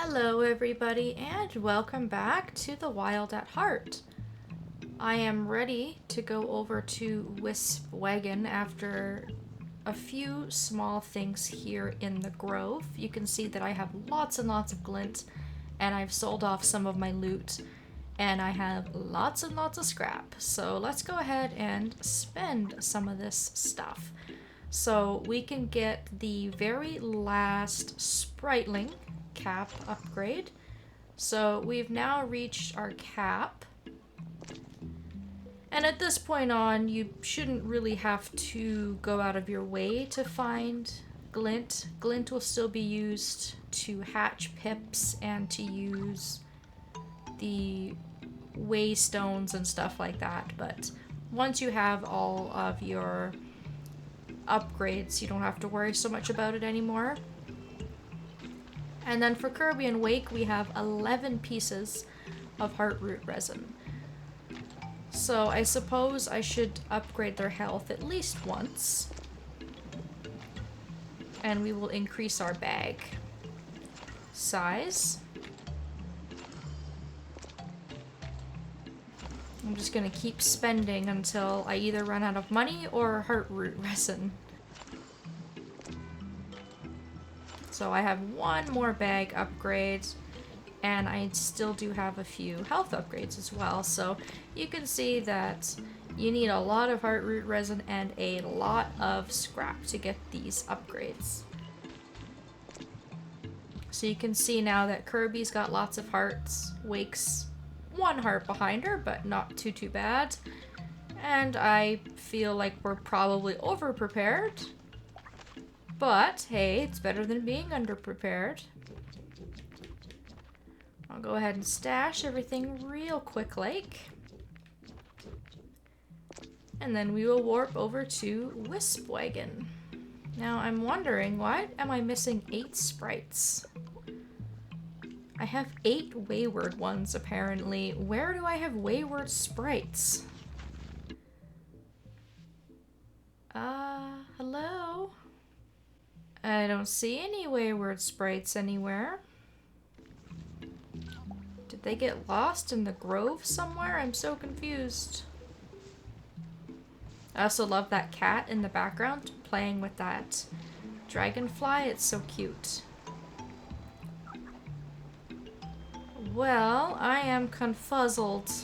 Hello everybody and welcome back to the Wild at Heart. I am ready to go over to Wispwagon after a few small things here in the grove. You can see that I have lots and lots of glint and I've sold off some of my loot and I have lots and lots of scrap. So let's go ahead and spend some of this stuff. So we can get the very last Spriteling cap upgrade. So we've now reached our cap. And at this point on, you shouldn't really have to go out of your way to find glint. Glint will still be used to hatch pips and to use the waystones and stuff like that. But once you have all of your upgrades, you don't have to worry so much about it anymore. And then for Kirby and Wake, we have 11 pieces of heartroot resin. So I suppose I should upgrade their health at least once. And we will increase our bag size. I'm just gonna keep spending until I either run out of money or heartroot resin. So I have one more bag upgrade, and I still do have a few health upgrades as well. So you can see that you need a lot of heartroot resin and a lot of scrap to get these upgrades. So you can see now that Kirby's got lots of hearts, Wake's one heart behind her, but not too bad. And I feel like we're probably over-prepared. But, hey, it's better than being underprepared. I'll go ahead and stash everything real quick like. And then we will warp over to Wispwagon. Now, I'm wondering, why am I missing 8 sprites? I have 8 wayward ones, apparently. Where do I have wayward sprites? Hello? I don't see any wayward sprites anywhere. Did they get lost in the grove somewhere? I'm so confused. I also love that cat in the background playing with that dragonfly. It's so cute. Well, I am confuzzled.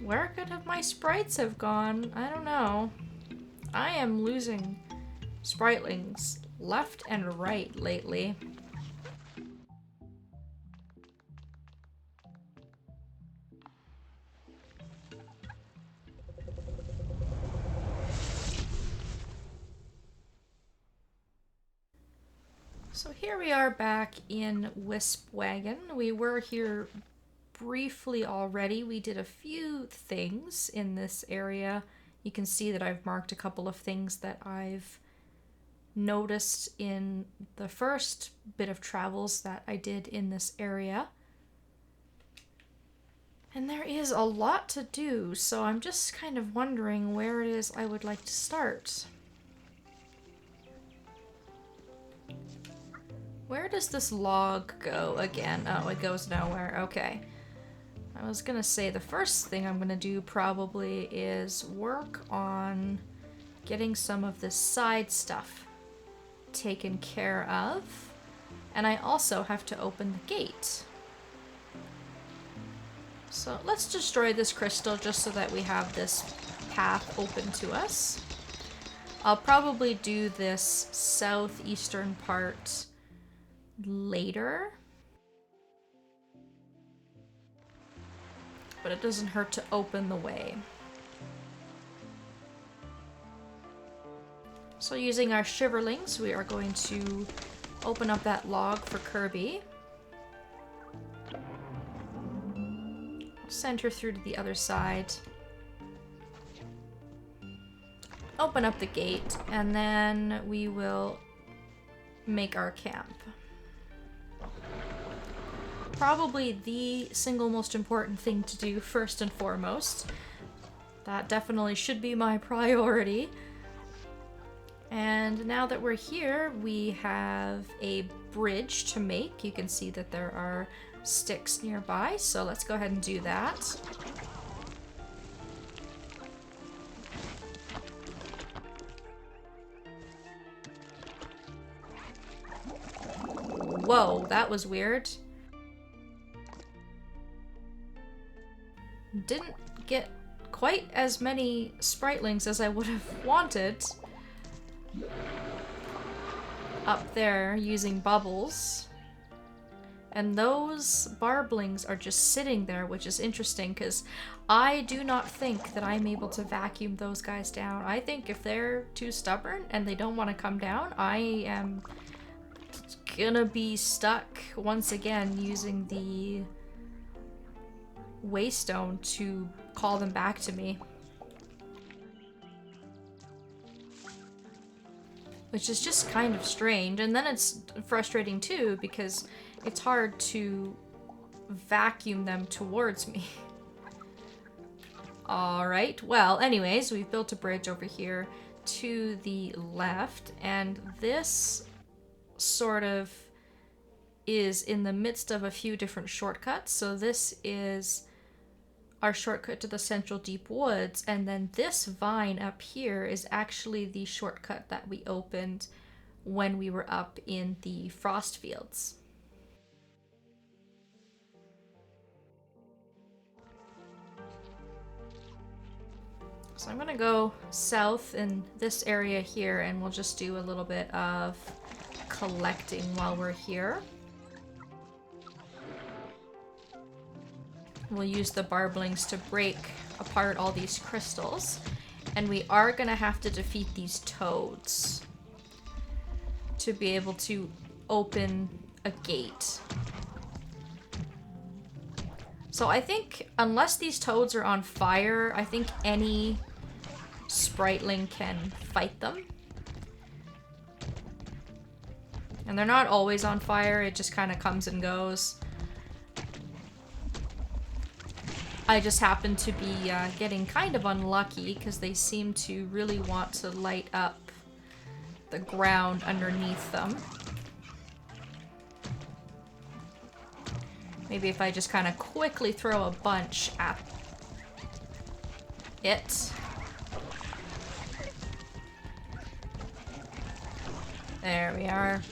Where could have my sprites have gone? I don't know. I am losing spritelings left and right lately. So here we are back in Wispwagon. We were here briefly already. We did a few things in this area. You can see that I've marked a couple of things that I've noticed in the first bit of travels that I did in this area. And there is a lot to do, so I'm just kind of wondering where it is I would like to start. Where does this log go again? Oh, it goes nowhere. Okay. I was gonna say the first thing I'm gonna do probably is work on getting some of this side stuff taken care of. And I also have to open the gate. So let's destroy this crystal just so that we have this path open to us. I'll probably do this southeastern part later. But it doesn't hurt to open the way. So using our shiverlings, we are going to open up that log for Kirby. Send her through to the other side. Open up the gate, and then we will make our camp. Probably the single most important thing to do first and foremost. That definitely should be my priority. And now that we're here, we have a bridge to make. You can see that there are sticks nearby, so let's go ahead and do that. Whoa, that was weird. Didn't get quite as many spritlings as I would have wanted up there using bubbles. And those barblings are just sitting there, which is interesting because I do not think that I'm able to vacuum those guys down. I think if they're too stubborn and they don't want to come down, I am gonna be stuck once again using the waystone to call them back to me. Which is just kind of strange, and then it's frustrating too because it's hard to vacuum them towards me. Alright, well anyways, we've built a bridge over here to the left, and this sort of is in the midst of a few different shortcuts. So this is our shortcut to the central deep woods, and then this vine up here is actually the shortcut that we opened when we were up in the frost fields. So I'm gonna go south in this area here, and we'll just do a little bit of collecting while we're here. We'll use the barblings to break apart all these crystals, and we are gonna have to defeat these toads to be able to open a gate. So I think unless these toads are on fire, I think any spriteling can fight them. And they're not always on fire, it just kind of comes and goes. I just happen to be getting kind of unlucky because they seem to really want to light up the ground underneath them. Maybe if I just kind of quickly throw a bunch at it. There we are.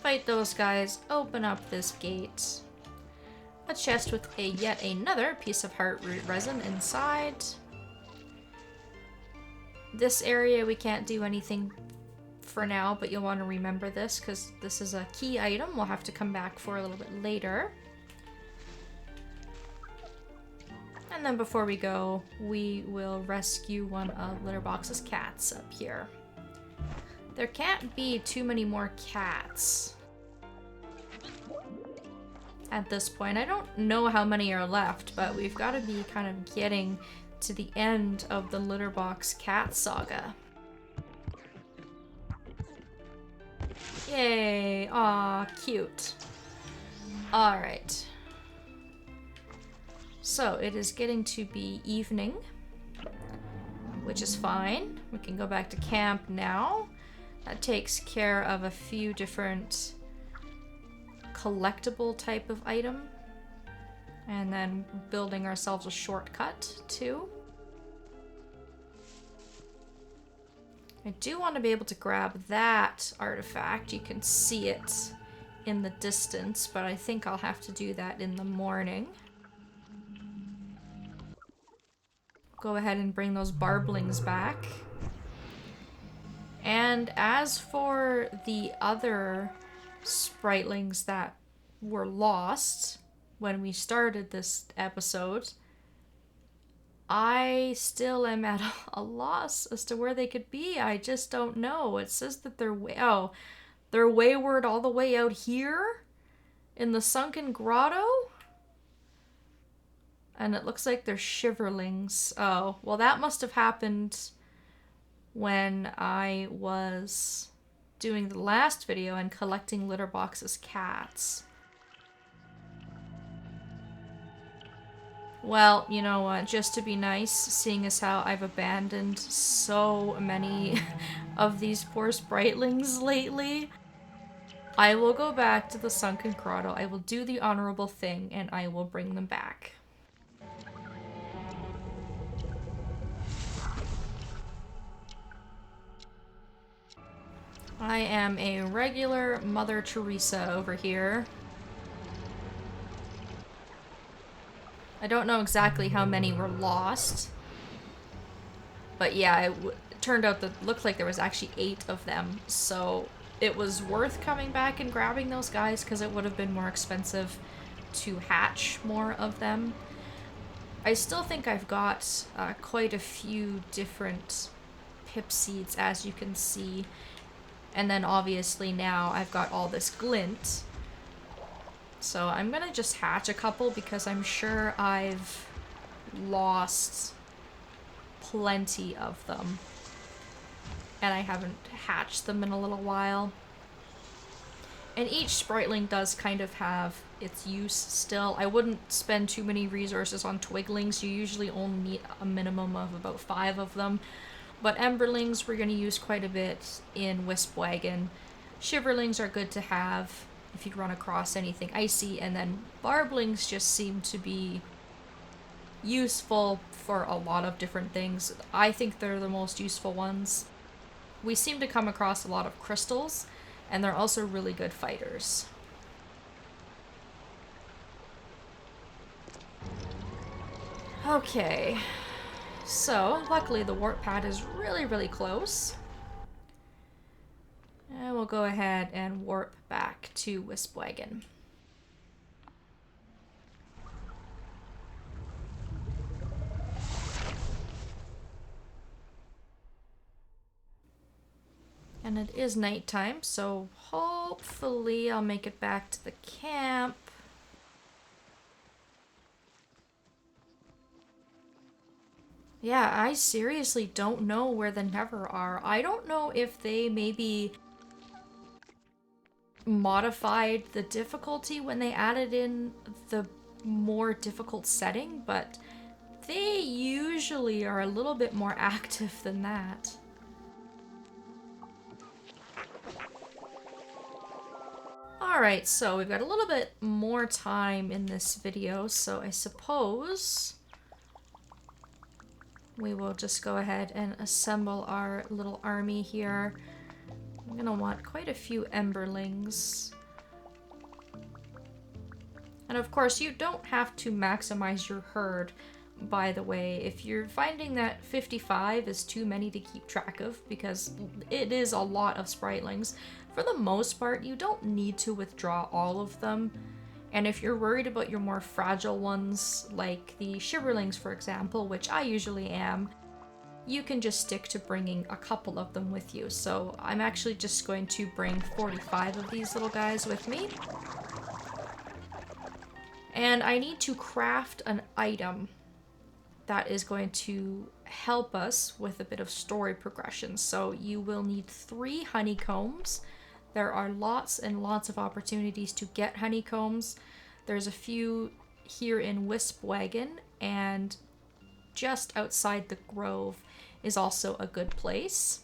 Fight those guys, open up this gate. A chest with yet another piece of heartroot resin inside. This area we can't do anything for now, but you'll want to remember this because this is a key item we'll have to come back for a little bit later. And then before we go, we will rescue one of Litterbox's cats up here. There can't be too many more cats at this point. I don't know how many are left, but we've got to be kind of getting to the end of the Litterbox cat saga. Yay! Aw, cute. Alright. So, it is getting to be evening, which is fine. We can go back to camp now. That takes care of a few different collectible type of item. And then building ourselves a shortcut, too. I do want to be able to grab that artifact. You can see it in the distance, but I think I'll have to do that in the morning. Go ahead and bring those barblings back. And as for the other spritlings that were lost when we started this episode, I still am at a loss as to where they could be. I just don't know. It says that they're wayward all the way out here in the sunken grotto. And it looks like they're shiverlings. Oh, well that must have happened when I was doing the last video and collecting Litterbox's cats. Well, you know what, just to be nice, seeing as how I've abandoned so many of these poor spritlings lately, I will go back to the sunken grotto, I will do the honorable thing, and I will bring them back. I am a regular Mother Teresa over here. I don't know exactly how many were lost. But yeah, it turned out that looked like there was actually 8 of them. So it was worth coming back and grabbing those guys because it would have been more expensive to hatch more of them. I still think I've got quite a few different pip seeds, as you can see. And then obviously now I've got all this glint. So I'm gonna just hatch a couple because I'm sure I've lost plenty of them. And I haven't hatched them in a little while. And each spriteling does kind of have its use still. I wouldn't spend too many resources on twiglings. You usually only need a minimum of about 5 of them. But emberlings we're going to use quite a bit in Wispwagon. Shiverlings are good to have if you run across anything icy. And then barblings just seem to be useful for a lot of different things. I think they're the most useful ones. We seem to come across a lot of crystals, and they're also really good fighters. Okay, so luckily the warp pad is really close. And we'll go ahead and warp back to Wispwagon. And it is nighttime, so hopefully I'll make it back to the camp. Yeah, I seriously don't know where the Never are. I don't know if they maybe modified the difficulty when they added in the more difficult setting, but they usually are a little bit more active than that. Alright, so we've got a little bit more time in this video, so I suppose we will just go ahead and assemble our little army here. I'm gonna want quite a few emberlings. And of course, you don't have to maximize your herd, by the way. If you're finding that 55 is too many to keep track of, because it is a lot of spritlings, for the most part, you don't need to withdraw all of them. And if you're worried about your more fragile ones, like the shiverlings, for example, which I usually am, you can just stick to bringing a couple of them with you. So I'm actually just going to bring 45 of these little guys with me. And I need to craft an item that is going to help us with a bit of story progression. So you will need 3 honeycombs. There are lots and lots of opportunities to get honeycombs. There's a few here in Wispwagon, and just outside the grove is also a good place.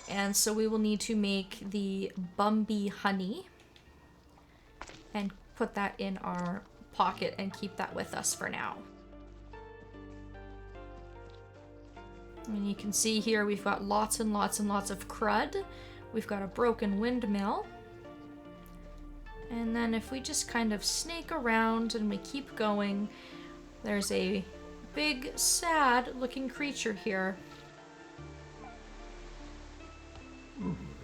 And so we will need to make the Bumby honey and put that in our pocket and keep that with us for now. And you can see here we've got lots and lots and lots of crud. We've got a broken windmill. And then if we just kind of snake around and we keep going, there's a big, sad looking creature here.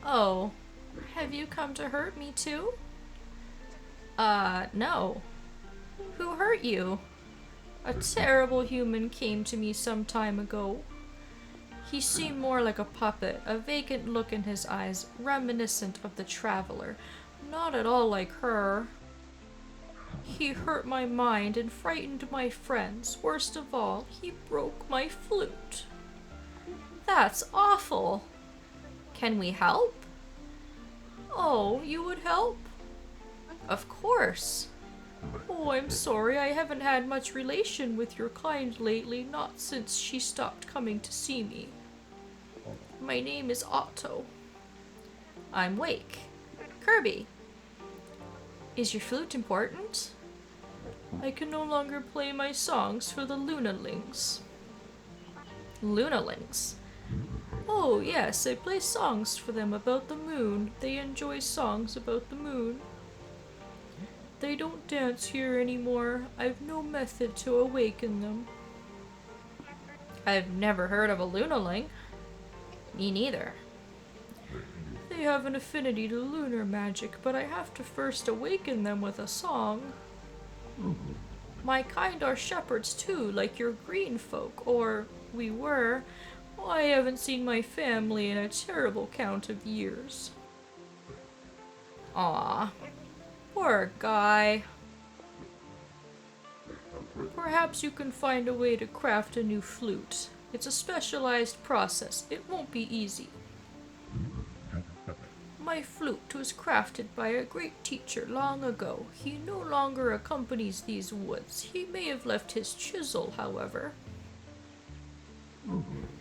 Oh, have you come to hurt me too? No. Who hurt you? A terrible human came to me some time ago. He seemed more like a puppet, a vacant look in his eyes, reminiscent of the traveler. Not at all like her. He hurt my mind and frightened my friends. Worst of all, he broke my flute. That's awful. Can we help? Oh, you would help? Of course. Oh, I'm sorry, I haven't had much relation with your kind lately, not since she stopped coming to see me. My name is Otto. I'm Wake. Kirby. Is your flute important? I can no longer play my songs for the Lunalings. Lunalings? Oh, yes, I play songs for them about the moon. They enjoy songs about the moon. They don't dance here anymore. I've no method to awaken them. I've never heard of a Lunaling. Me neither. They have an affinity to lunar magic, but I have to first awaken them with a song. My kind are shepherds too, like your green folk, or we were. I haven't seen my family in a terrible count of years. Aw, poor guy. Perhaps you can find a way to craft a new flute. It's a specialized process. It won't be easy. My flute was crafted by a great teacher long ago. He no longer accompanies these woods. He may have left his chisel, however.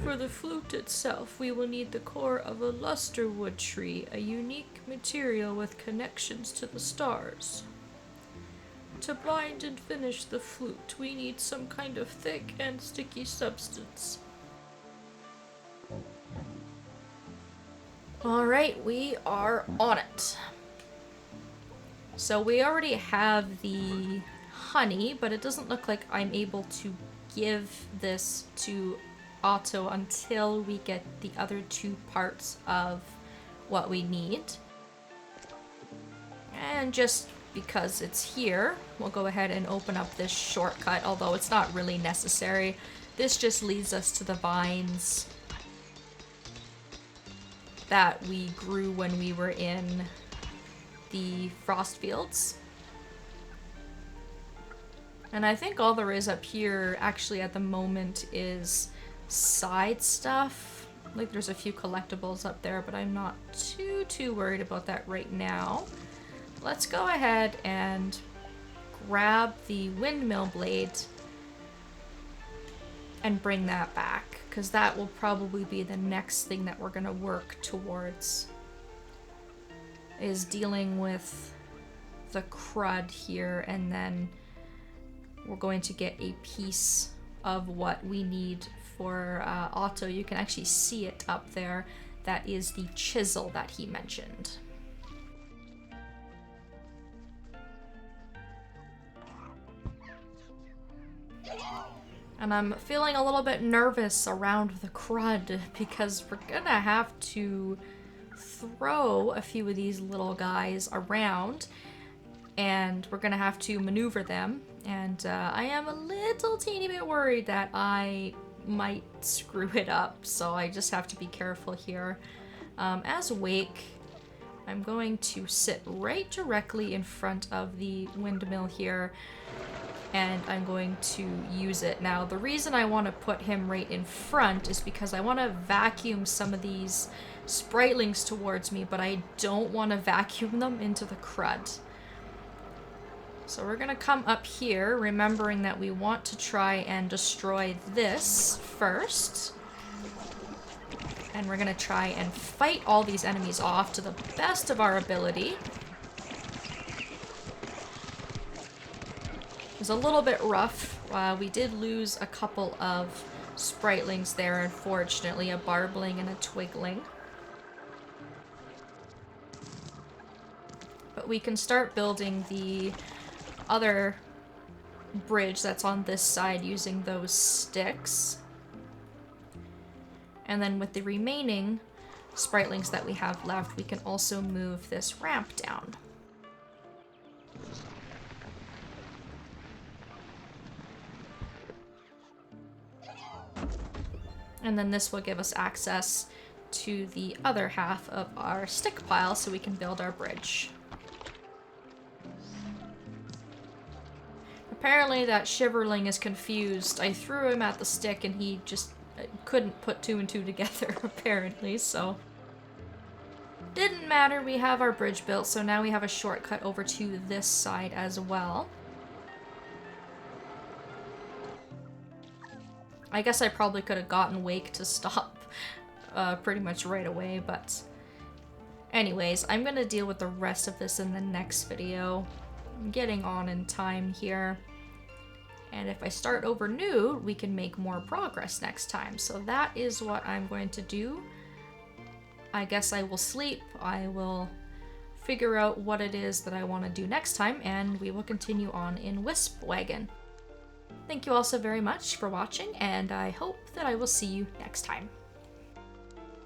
For the flute itself, we will need the core of a lusterwood tree, a unique material with connections to the stars. To bind and finish the flute, we need some kind of thick and sticky substance. Alright, we are on it. So we already have the honey, but it doesn't look like I'm able to give this to Otto until we get the other two parts of what we need. And just because it's here, we'll go ahead and open up this shortcut, although it's not really necessary. This just leads us to the vines that we grew when we were in the frost fields. And I think all there is up here actually at the moment is side stuff. Like there's a few collectibles up there, but I'm not too worried about that right now. Let's go ahead and grab the windmill blade and bring that back, because that will probably be the next thing that we're gonna work towards, is dealing with the crud here, and then we're going to get a piece of what we need for Otto. You can actually see it up there. That is the chisel that he mentioned. And I'm feeling a little bit nervous around the crud because we're gonna have to throw a few of these little guys around and we're gonna have to maneuver them. And I am a little teeny bit worried that I might screw it up, so I just have to be careful here. As Wake, I'm going to sit right directly in front of the windmill here, and I'm going to use it. Now, the reason I want to put him right in front is because I want to vacuum some of these spritlings towards me, but I don't want to vacuum them into the crud. So we're gonna come up here, remembering that we want to try and destroy this first. And we're gonna try and fight all these enemies off to the best of our ability. It was a little bit rough. We did lose a couple of spritlings there, unfortunately, a barbling and a twigling. But we can start building the other bridge that's on this side using those sticks. And then with the remaining spritlings that we have left, we can also move this ramp down. And then this will give us access to the other half of our stick pile so we can build our bridge. Apparently that Shiverling is confused. I threw him at the stick and he just couldn't put two and two together, apparently, so. Didn't matter, we have our bridge built, so now we have a shortcut over to this side as well. I guess I probably could have gotten Wake to stop pretty much right away, but anyways, I'm gonna deal with the rest of this in the next video. I'm getting on in time here. And if I start over new, we can make more progress next time. So that is what I'm going to do. I guess I will sleep. I will figure out what it is that I want to do next time, and we will continue on in Wispwagon. Thank you all so very much for watching, and I hope that I will see you next time.